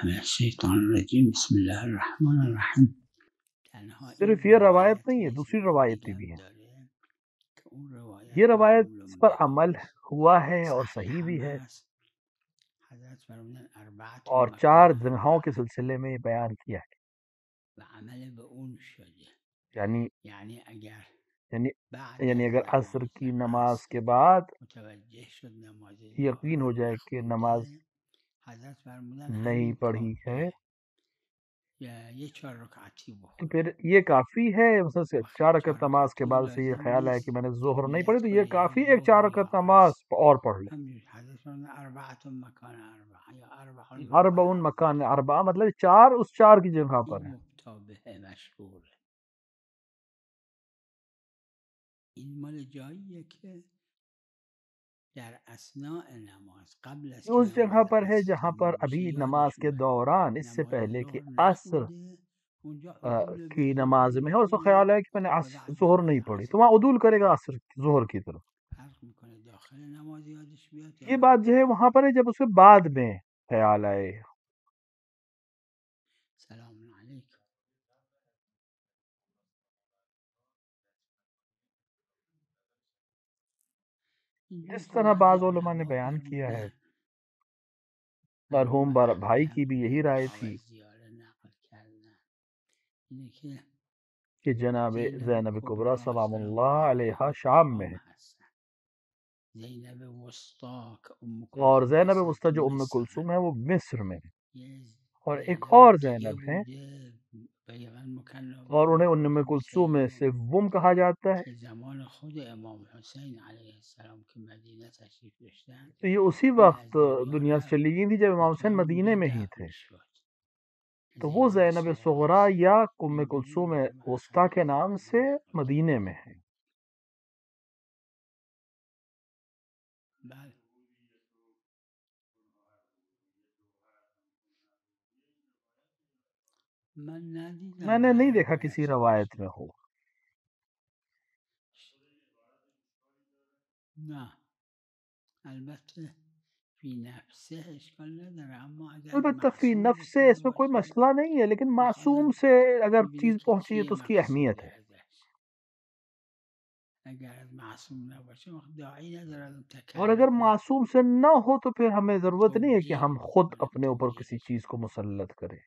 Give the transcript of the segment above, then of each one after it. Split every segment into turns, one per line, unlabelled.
من الشैतान الرजीम बिस्मिल्लाहिर्रहमानिर्रहीम।
सिर्फ ये रवायत नहीं है, दूसरी रवायतें भी हैं। ये रवायत इस पर अमल हुआ है और सही भी है, और 4 जिन्हों के सिलसिले में ये बयान किया है। यानी यानी यानी अगर असर की नमाज के बाद यकीन हो जाए कि नमाज नहीं पढ़ी है तो फिर ये काफ़ी है। मतलब 4 रकात नमाज के बाद से ये ख्याल है कि मैंने ज़ोहर नहीं पढ़ी, तो ये काफ़ी, एक 4 रकात नमाज और पढ़ ले। अरबउन मकान, अरबा मतलब 4 उस 4 की जगह पर है। ये उस जगह पर है जहाँ पर अभी नमाज के दौरान, इससे पहले कि असर की नमाज में है, और उसको ख्याल है कि मैंने ज़ोहर नहीं पढ़ी, तो वहाँ उदूल करेगा असर ज़ोहर की तरफ। ये बात जो है वहां पर है जब उसके बाद में ख्याल आए। जिस तरह बाज़ उलमा ने बयान किया है, मरहूम भाई की भी यही राय थी कि जनाब ज़ैनब कुबरा सलामुल्लाह अलैहा शाम में है, और ज़ैनब वुस्ता जो उम्मे कुलसूम है वो मिस्र में है, और एक और ज़ैनब है, और उन्हें उम्मे कुलसूम में से वुम कहा जाता है। तो ये उसी वक्त दुनिया से चली गई थी जब इमाम हुसैन मदीने में ही थे। तो वो ज़ैनब सुगरा या उम्मे कुलसूम वुस्ता के नाम से मदीने में है। मैंने नहीं देखा किसी रवायत में हो। अलबत्ता फी नफ्स से इसमें कोई मसला नहीं है, लेकिन मासूम से अगर चीज़ पहुंची है तो उसकी अहमियत है। और अगर मासूम से न हो तो फिर हमें ज़रूरत नहीं है कि हम खुद अपने ऊपर किसी चीज़ को मुसल्लत करें।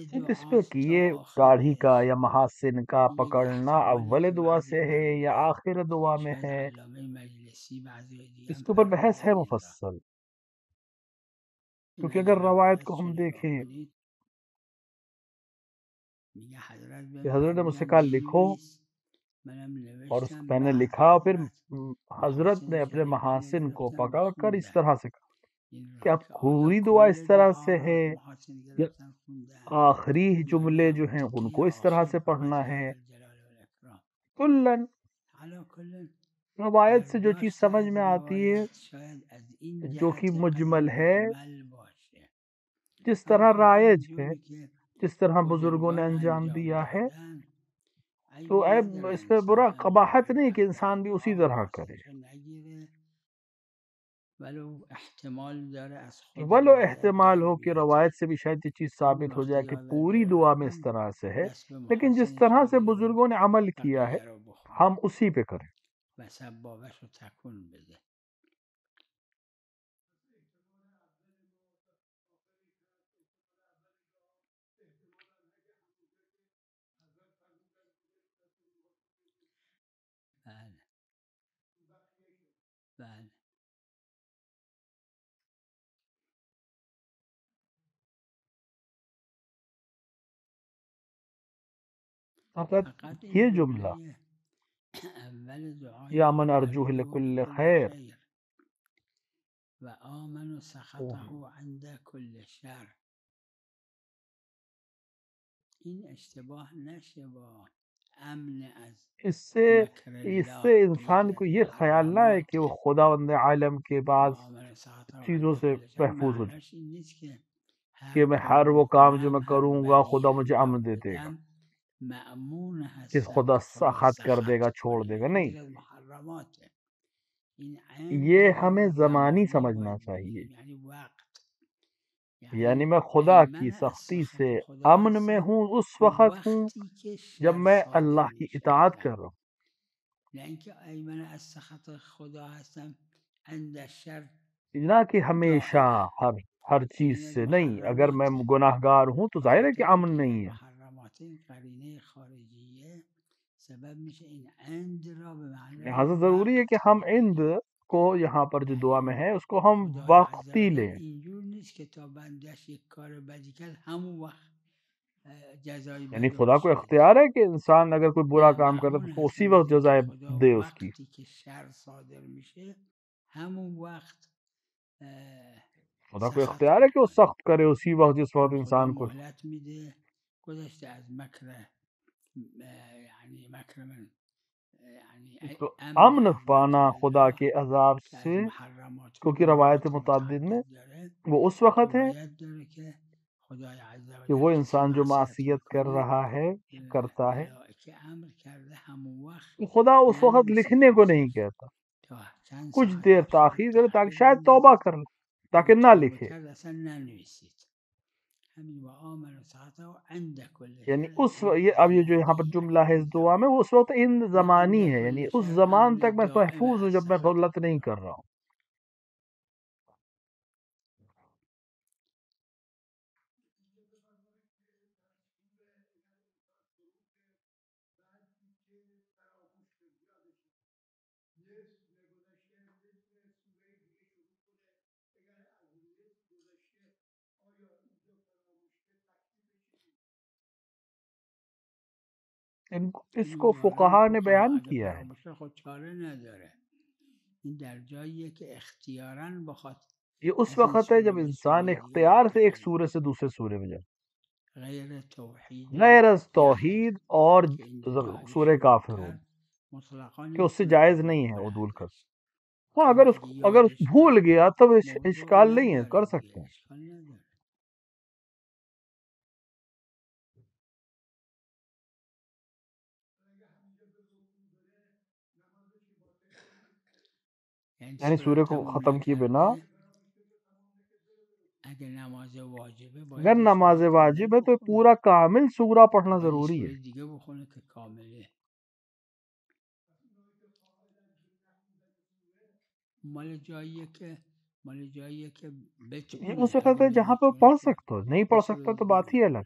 सिर्फ इस पे कि ये दाढ़ी का या महासिन का पकड़ना अव्वल दुआ से है या आखिर दुआ में है, इसके ऊपर बहस है मुफस्सल। क्योंकि अगर रवायत को हम देखें कि हजरत ने मुझसे कहा लिखो, और मैंने लिखा, और फिर हजरत ने अपने महासिन को पकड़ कर इस तरह से कहा कि अब पूरी दुआ इस तरह से है या आखिरी जुमले जो हैं उनको इस तरह से पढ़ना है। कुल्लन, रवायत से जो चीज़ समझ में आती है, जो कि मुजमल है, जिस तरह राइज है, जिस तरह बुजुर्गों ने अंजाम दिया है, तो ऐब इस पे बुरा कबाहत नहीं कि इंसान भी उसी तरह करे। वलो एहतमाल हो कि रवायत से भी शायद ये चीज़ साबित हो जाए कि पूरी दुआ में इस तरह से है, लेकिन जिस तरह से बुजुर्गों ने अमल किया है हम उसी पे करें। फकत ये जुमला या मन अर्जुह लिकुल्ल खैर इससे इससे इंसान को ये ख्याल ना है कि वो खुदावंद आलम के पास चीजों से महफूज हो जाए कि मैं हर वो काम जो मैं करूंगा खुदा मुझे अमन दे देगा, कि खुदा सख्त कर देगा, छोड़ देगा। नहीं, ये हमें ज़मानी समझना चाहिए। यानी मैं खुदा की सख्ती से अमन में हूँ उस वक़्त हूँ जब मैं अल्लाह की इताअत कर रहा हूँ, ना कि हमेशा हर हर चीज से नहीं। अगर मैं गुनाहगार हूँ तो जाहिर है कि अमन नहीं है। लिहाजा जरूरी है कि हम इंद को यहाँ पर जो दुआ में है उसको हम वक्ती लें। यानी खुदा को इख्तियार है कि इंसान अगर कोई बुरा काम करे तो उसको उसी वक्त जज़ा दे उसकी। खुदा को इख्तियार है कि वो सख्त करे उसी वक्त जिस वक्त इंसान को। तो अमन पाना खुदा के अजाब से, क्योंकि रवायत मुताद्दिद में वो उस वक्त है कि वो इंसान जो मासियत कर रहा है, करता है, तो खुदा उस वक्त लिखने को नहीं कहता, कुछ देर ताखीर करे ताकि शायद तौबा कर ले, ताकि ना लिखे। यानी ये अब ये जो यहाँ पर जुमला है इस दुआ में, वो उस वक्त इन जमानी है, यानी उस जमान तक मैं महफूज हूँ जब मैं गलत नहीं कर रहा हूँ। इसको फुक़हा ने बयान किया है। ये उस वक्त है जब इंसान इख्तियार से एक सूरे से दूसरे सूरे में जाए, गैर तौहीद और सूरे काफिरून, कि उससे जायज नहीं है उदूल कर। हाँ, अगर भूल गया तब इश्काल नहीं है, कर सकते हैं। यानी सूर्य को खत्म किए बिना, अगर नमाज वाजिब है तो पूरा कामिल सूरा पढ़ना जरूरी है। ये उस वक्त है जहाँ पे पढ़ सकते हो, नहीं पढ़ सकता तो बात ही अलग।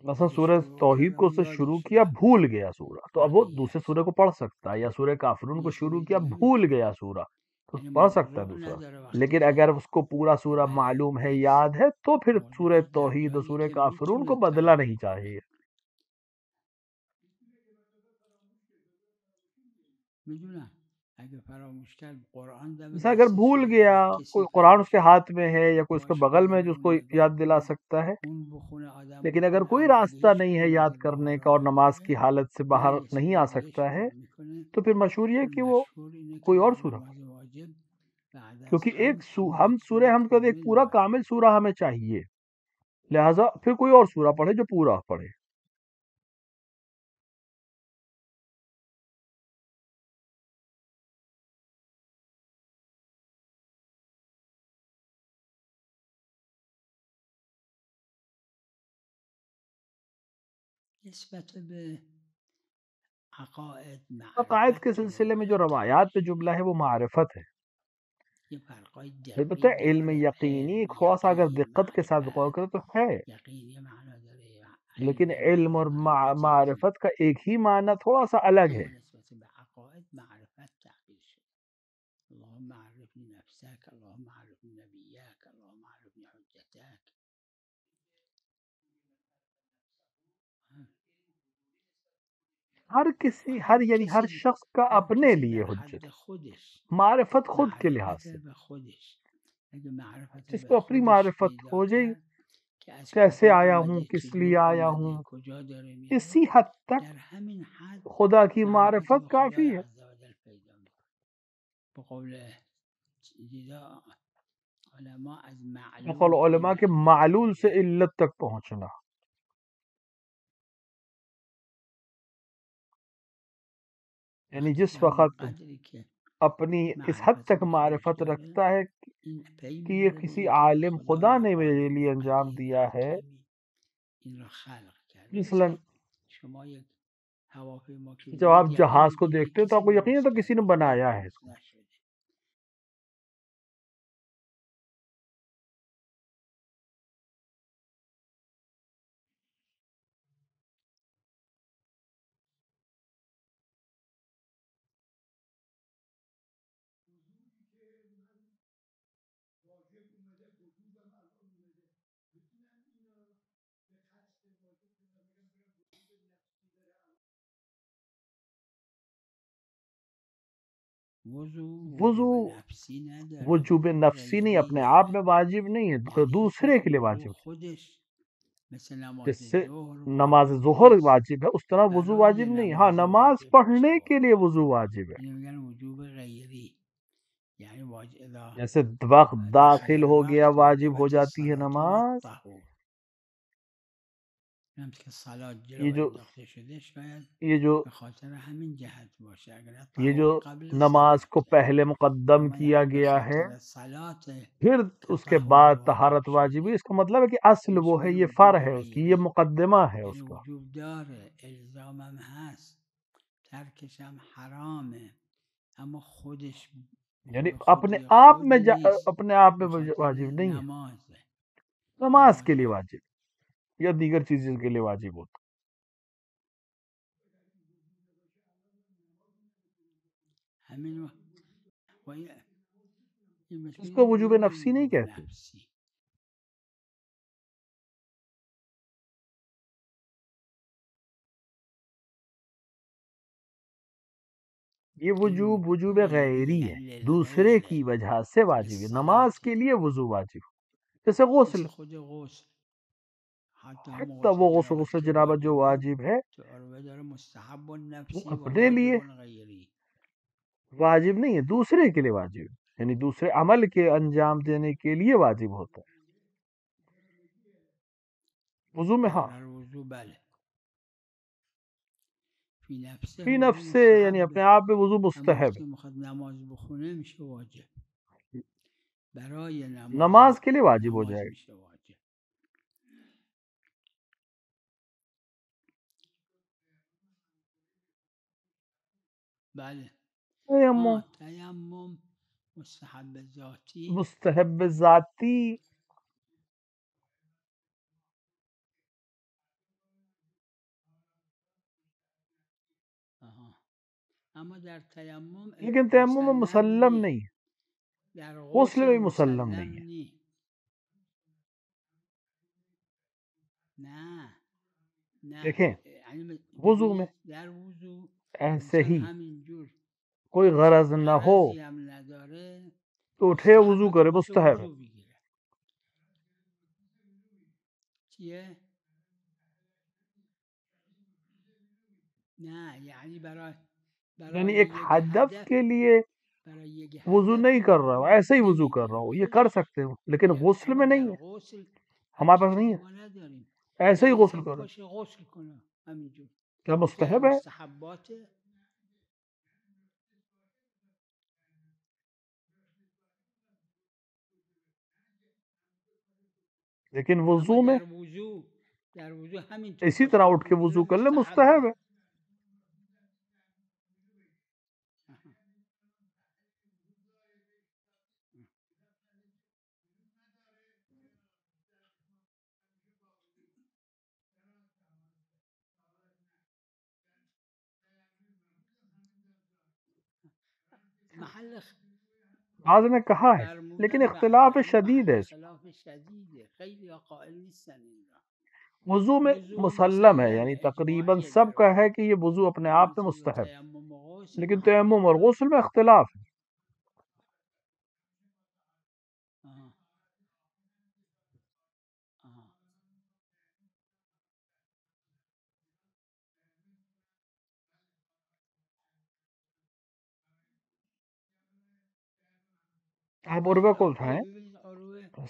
मसलन सूरह तौहीद को उससे शुरू किया, भूल गया सूरा, तो अब वो दूसरे सूरह को पढ़ सकता है। या सूरह काफिरून को शुरू किया, भूल गया सूरा, तो पढ़ सकता है दूसरा। लेकिन अगर उसको पूरा सूरा मालूम है, याद है, तो फिर सूरह तौहीद और सूरह काफिरून को बदला नहीं चाहिए। जैसे अगर भूल गया, कोई कुरान उसके हाथ में है या कोई उसके बगल में जो उसको याद दिला सकता है, लेकिन अगर कोई रास्ता नहीं है याद करने का और नमाज की हालत से बाहर नहीं आ सकता है, तो फिर मशहूर है कि वो कोई और सूरा, क्योंकि हम सूरह हम कहते एक पूरा कामिल सूरा हमें चाहिए, लिहाजा फिर कोई और सूरा पढ़े जो पूरा पढ़े। अकायद के सिलसिले में जो रवायात पे जुमला है वो मारिफत है। अलबत्ता इल्म यकीनी थोड़ा सा अगर दिक्कत के साथ गौर करें तो है, लेकिन इल्म और मारिफत का एक ही माना थोड़ा सा अलग है। हर यानी हर शख्स का अपने लिए हुज्जत है। मारिफत खुद के लिहाज से, जिसको अपनी मारिफत हो जाए, कैसे आया हूँ, किस लिए आया हूँ, इसी हद तक खुदा की मारिफत काफी है। बकौल उलमा के मालूल से इल्लत तक पहुंचना, यानी जिस वक्त अपनी इस हद तक मारिफत रखता है कि ये किसी आलिम खुदा ने मेरे लिए अंजाम दिया है। मसलन जब आप जहाज को देखते हो तो आपको यकीन है तो किसी ने बनाया है इसको। वुजू वजूब नफसी नहीं, अपने आप में वाजिब नहीं है, तो दूसरे के लिए वाजिब है। जिससे नमाज जोहर वाजिब है उस तरह वजू वाजिब नहीं। हाँ, नमाज पढ़ने के लिए वजू वाजिब है। जैसे वक्त दाखिल हो गया वाजिब हो जाती है नमाज। ये जो नमाज को पहले मुकद्दम किया गया है, फिर उसके बाद तहारत वाजिब है, इसका मतलब है कि असल वो है, ये फर है उसकी, ये मुकद्दमा है उसका। यानी अपने आप में वाजिब नहीं है, नमाज के लिए वाजिब या दीगर चीजों के लिए वाजिब होता। इसको वजूब नफसी नहीं कहते। ये वजूब गैरी है, दूसरे की वजह से वाजिब है। नमाज के लिए वजू वाजिब, जैसे गुस्ल, हत्ता वो गुस्ल जनाबत जो वाजिब है वो अपने लिए वाजिब नहीं है, दूसरे के लिए वाजिब है, यानी दूसरे अमल के अंजाम देने के लिए वाजिब होता है। वजू में हाँ, फी नफ्से यानी अपने आप में वजू मुस्तहब है, नमाज के लिए वाजिब हो जाएगा। तयम्मुम मुस्तहब जाती, लेकिन तयम्मुम में मुसल्लम नहीं है, गुस्ल में मुसल्लम नहीं है। देखें, वजू में ऐसे ही कोई गरज न हो तो उठे वजू करे, मुस्तहब है। यानी एक हदफ के लिए वजू नहीं कर रहा हूँ, ऐसे ही वजू कर रहा हूँ, ये कर सकते हो, लेकिन गुस्ल में नहीं है, हमारे पास नहीं है, ऐसे ही गुस्ल करो, क्या मुस्तहब है। लेकिन वजू में इसी तरह उठ के वजू कर ले, मुस्तहब है। बाज़ ने कहा है, लेकिन इख्तिलाफ शदीद है इसमें। वुजू में मुसल्लम है, यानी तकरीबन सबका है कि ये वुजू अपने आप में मुस्तहब, लेकिन तयम्मुम और गुस्ल में इख्तिलाफ है। आप उर्वा को उठाएं,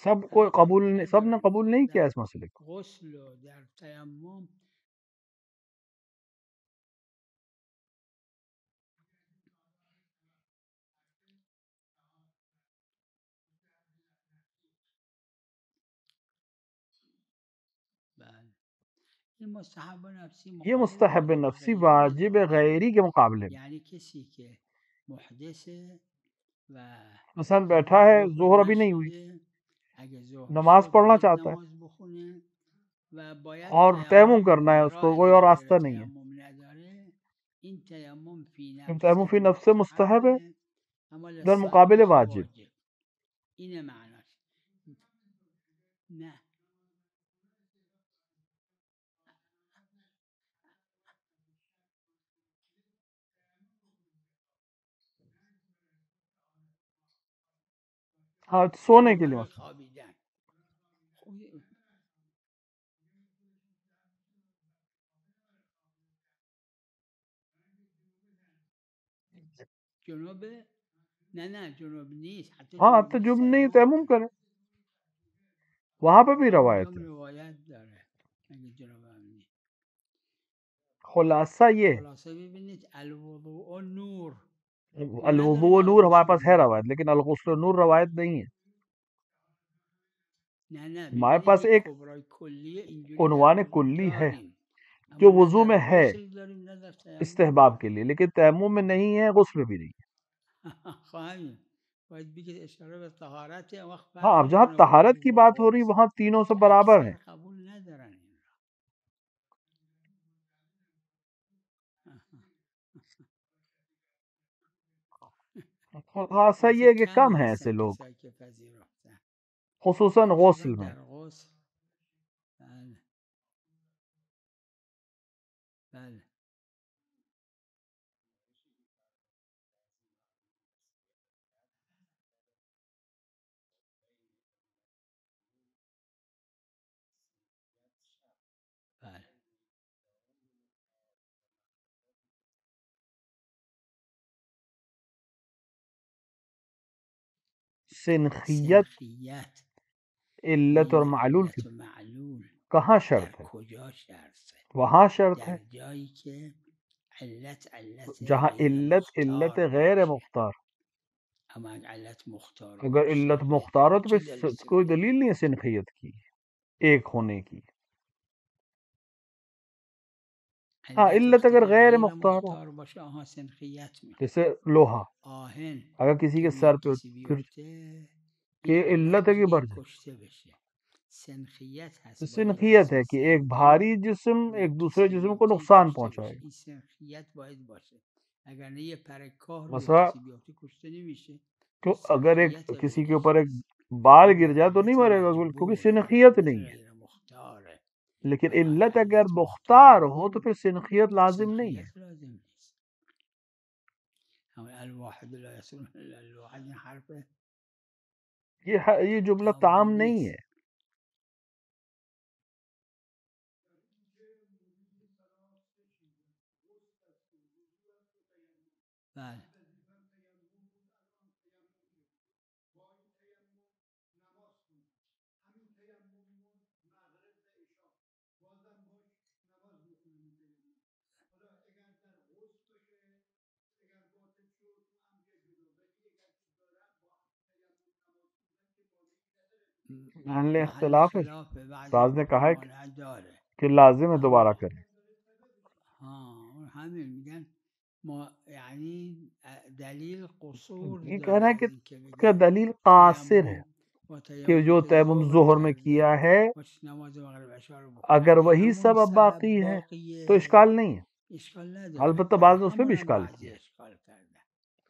सब कोई कबूल नहीं, सब ने कबूल नहीं किया इस मसले को। ये मुस्तहब नफ्सी वाजिब गैरी के मुकाबले में, मसलन बैठा है, जोहर अभी नहीं हुई, नमाज पढ़ना चाहता है और तयम्मुम करना है, उसको कोई और रास्ता नहीं है, तयम्मुम फी नफ्से मुस्तहब है, दर मुकाबले वाजिब। हाँ, सोने के लिए मसलन। हाँ, तजुब नहीं, तयम्मुम करे, वहां पर भी रवायत है। खुलासा ये अलवुज़ू नूर हमारे पास है रवायत, लेकिन अलगुस्ल नूर रवायत नहीं है। हमारे पास एक उन्वान कुल्ली है जो वुजू में है इस्तेहबाब के लिए, लेकिन तयम्मुम में नहीं है, गुस्ल में भी नहीं है। हाँ, अब जहाँ तहारत की बात हो रही वहां तीनों सब बराबर है। हाँ, सही है कि कम है ऐसे लोग, खुसूसन गुस्ल में। सिनखियत इल्लत और मालूल की कहाँ शर्त है? वहां शर्त है जहाँ इल्लत इल्लत गैर मुख्तार। अगर इल्लत मुख्तार हो तो फिर कोई दलील नहीं है सिनखियत की, एक होने की। हाँ, इल्लत अगर गैर मुख्तार हो, जैसे लोहा अगर किसी के सर पे फिर के इल्लत है कि बढ़ जाए, तो सिनखियत है कि एक भारी जिस्म एक दूसरे जिस्म को नुकसान पहुंचाएगा। मसला तो अगर एक किसी के ऊपर एक बाल गिर जाए तो नहीं मरेगा क्योंकि सिनखियत नहीं है, लेकिन इल्लत अगर मुख्तार हो तो फिर सिनखियत लाजिम नहीं है। ये जुमला ताम नहीं है। महल इख्तिलाफ है, बाज ने कहा है कि लाजिम है दोबारा करें। ये कहना है कि उसका दलील कासिर है कि जो तयम्मुम ज़ोहर में किया है अगर वही सबब बाकी है तो इश्काल नहीं है। अलबत्ता बाद ने उस पर भी इश्काल किया है,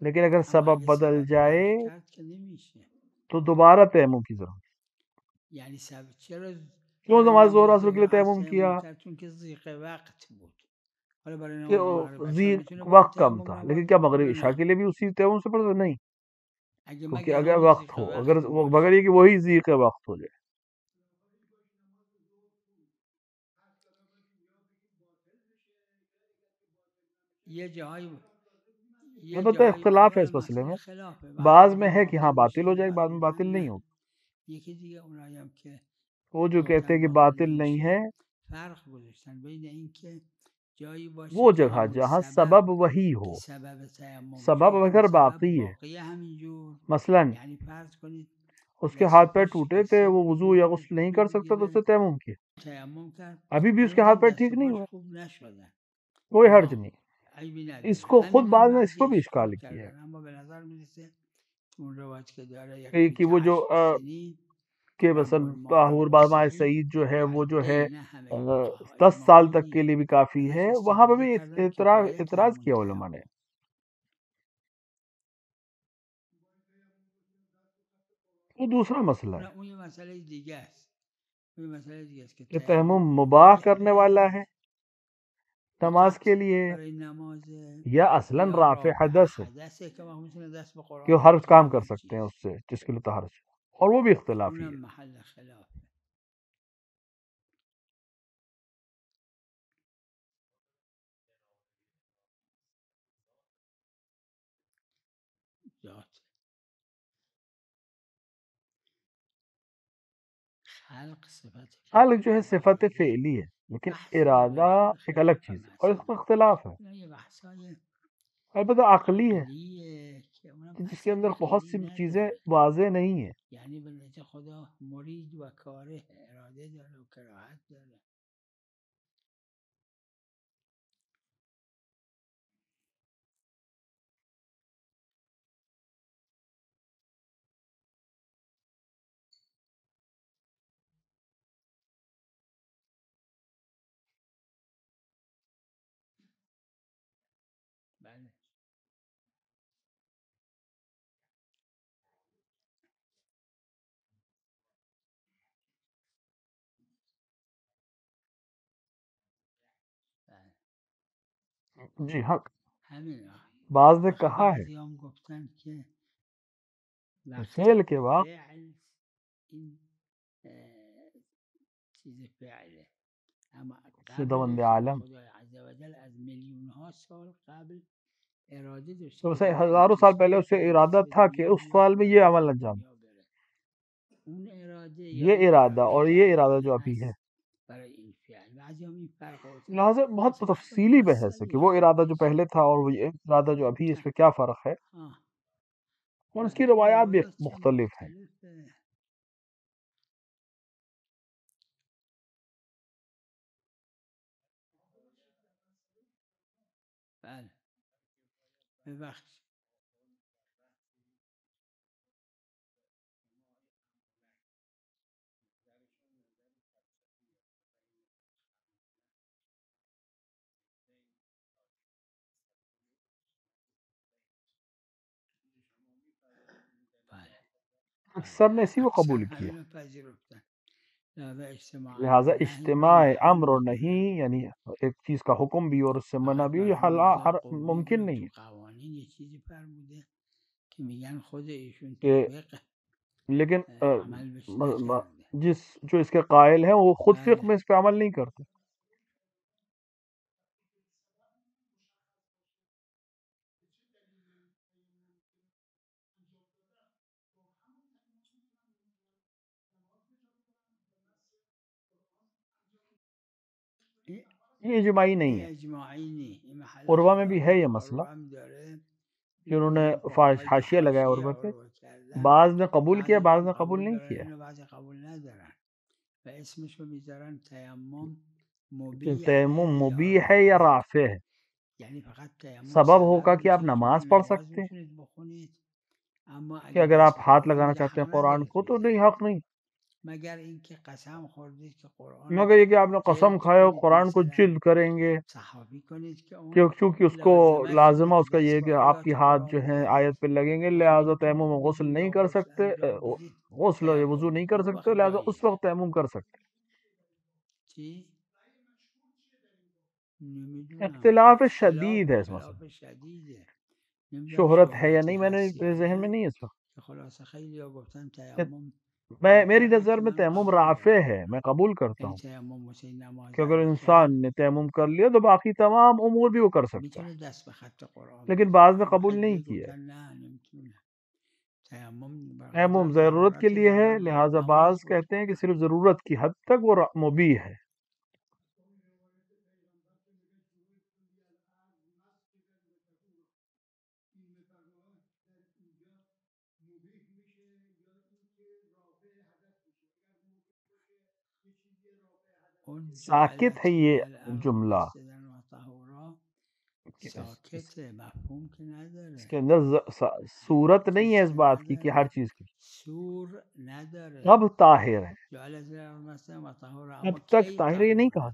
लेकिन अगर सबब बदल जाए तो दोबारा तयम्मुम की जरूरत। क्यों नमाज जोहर असर के लिए तयम्मुम किया? कि जी वक्त कम था, लेकिन क्या मगरिब इशा के लिए भी उसी तयम्मुम से पढ़ते? नहीं, क्योंकि अगर वक्त हो, अगर मगर ये कि वही जी का वक्त हो जाए। पता है इख्तलाफ है इस मसले में, बाज में है कि हाँ बातिल हो जाएगी, बाद में बातिल नहीं होगी। वो जो कहते हैं कि बातिल नहीं है, वो जगह जहाँ सबब वही हो, सबब अगर बाकी है, मसलन उसके हाथ पैर टूटे थे, वो वुजू या गुस्ल नहीं कर सकता तो उससे तयम्मुम किया, अभी भी उसके हाथ पैर ठीक नहीं हुए, कोई हर्ज नहीं। इसको खुद बाद में इसको भी इश्काल किया है कि वो जो कि मसल ताहुर बाज़ सईद जो है वो जो है 10 साल तक के लिए भी काफी है, वहां पर भी इतराज किया उलमा ने। वो दूसरा मसला है कि तयम्मुम मुबाह करने वाला है नमाज के लिए या असलन राफ़े हदस है कि वो हर काम कर सकते हैं उससे जिसके लिए तहर है, और वो भी इख्तिलाफी है। हाल जो है सिफत फ़ेली है, लेकिन इरादा एक अलग चीज़ है और इसमें इख्तिलाफ है, अलबत्ता अकली है कि जिसके अंदर बहुत सी चीज़ें वाज़े नहीं है। जी हाँ, बाज ने कहा है कि फेल के वक्त खुदावंद आलम तो उसे हजारों साल पहले उसे इरादा था कि उस साल में ये अमल अंजाम, ये इरादा और ये इरादा जो अभी है, लिहाजा बहुत तफसीली बहस है कि वो इरादा जो पहले था और वो ये इरादा जो अभी, इसमें क्या फ़र्क है, और इसकी रवायात भी मुख्तलिफ हैं। अक्सर ने इसी को कबूल किया, लिहाजा इज्तिमा अम्र और नहीं, यानी एक चीज़ का हुक्म भी और उससे मना भी, ये हर मुमकिन नहीं है कि, लेकिन जिस जो इसके कायल हैं वो खुद फिक्र में इस पे अमल नहीं करते। ये इजमाई नहीं है, उर्वा में भी है ये मसला कि उन्होंने हाशिया लगाया उर्वा पे, बाज ने कबूल किया, बाज ने कबूल नहीं किया कि तयम्मुम मुबीह है या राफे है। सबब होगा कि आप नमाज पढ़ सकते हैं, कि अगर आप हाथ लगाना चाहते हैं कुरान को तो नहीं, हक नहीं, मगर ये कि आपने कसम खाया और कुरान को जिल्द करेंगे, क्योंकि उसको लाजिमा उसका ये है कि आपकी हाथ जो है आयत पे लगेंगे, लिहाजा तयम्मुम गुस्ल नहीं कर सकते, गुस्ल वुजू नहीं कर सकते, लिहाजा उस वक्त तयम्मुम कर सकते। इख्तिलाफ शदीद है इस मसले, शोहरत है या नहीं मैंने जहन में नहीं है इस वक्त। मैं मेरी नज़र में तयम्मुम राफ़े है, मैं कबूल करता हूँ कि अगर इंसान ने तयम्मुम कर लिया तो बाकी तमाम उमूर भी वो कर सकता है, लेकिन बाज़ ने कबूल नहीं किया। तयम्मुम ज़रूरत के लिए है, लिहाजा बाज़ कहते हैं कि सिर्फ ज़रूरत की हद तक वो मुबीह है। साकित है ये जुमला, इसके अंदर सूरत नहीं है इस बात की कि हर चीज की, अब ताहिर है, अब तक ताहिर ये नहीं कहा।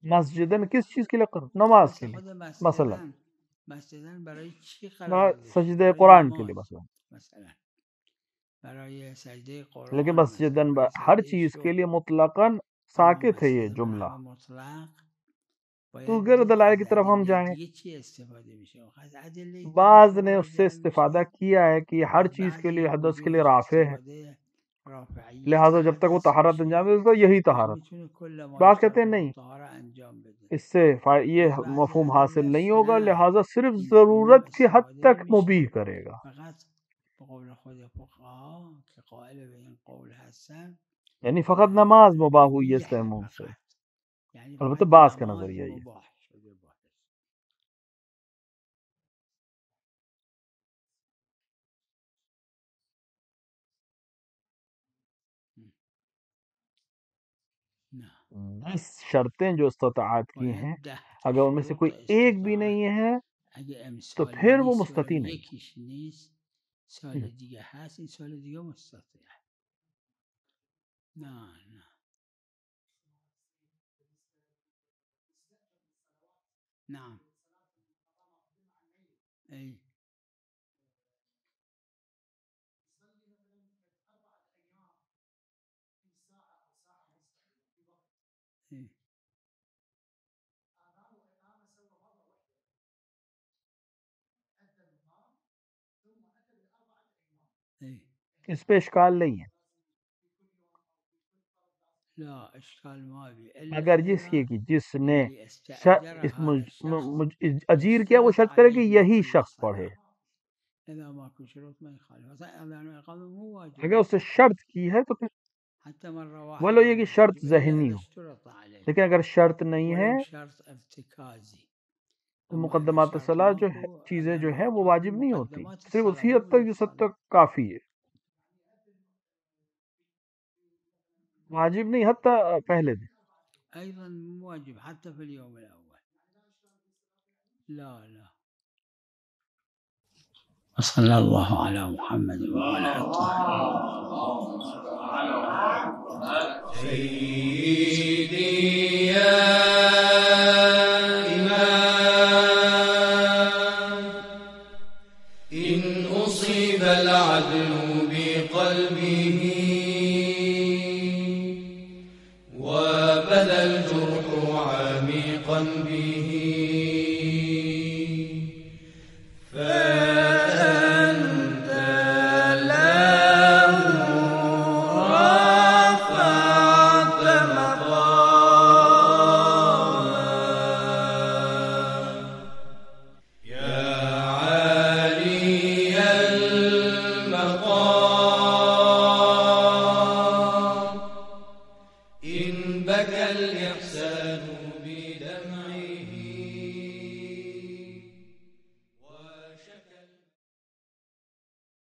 मस्जिदन किस चीज के लिए कर, नमाज के लिए मसलन, सजदे कुरान के लिए मसलन, लेकिन मस्जिदन हर चीज के लिए मुतलकन साकित है ये जुमला। तो गैर दलाइल की तरफ हम जाएं, बाज ने उससे इस्तिफादा किया है कि हर चीज के लिए हदस के लिए राफे है, लिहाजा जब तक वो तहारत अंजाम दे तो यही तहारत। बात कहते हैं नहीं, इससे ये मफहूम हासिल नहीं होगा, लिहाजा सिर्फ जरूरत की हद तक मुबीह करेगा, यानी फकत नमाज मुबाह हुई है इस तयम्मुम से। अलबत्ता बास का नजरिया ये। दस शर्तें जो इस्तिताअत की हैं, अगर उनमें से कोई एक भी नहीं है तो फिर वो मुस्तती नहीं। इस पे इश्काल नहीं है। अगर जिसने अजीर किया वो शर्त करे कि यही शख्स पढ़े, अगर उससे शर्त की है तो फिर बोलो ये कि शर्त ज़हनी हो, लेकिन अगर शर्त नहीं है तो मुकद्दमात सलाह जो है चीजें जो है वो वाजिब नहीं होती, सिर्फ उसी हद तक जिस हद तक काफी है, वाजिब नहीं हत्ता पहले दिन।
सल्लल्लाहु अला मुहम्मद व अला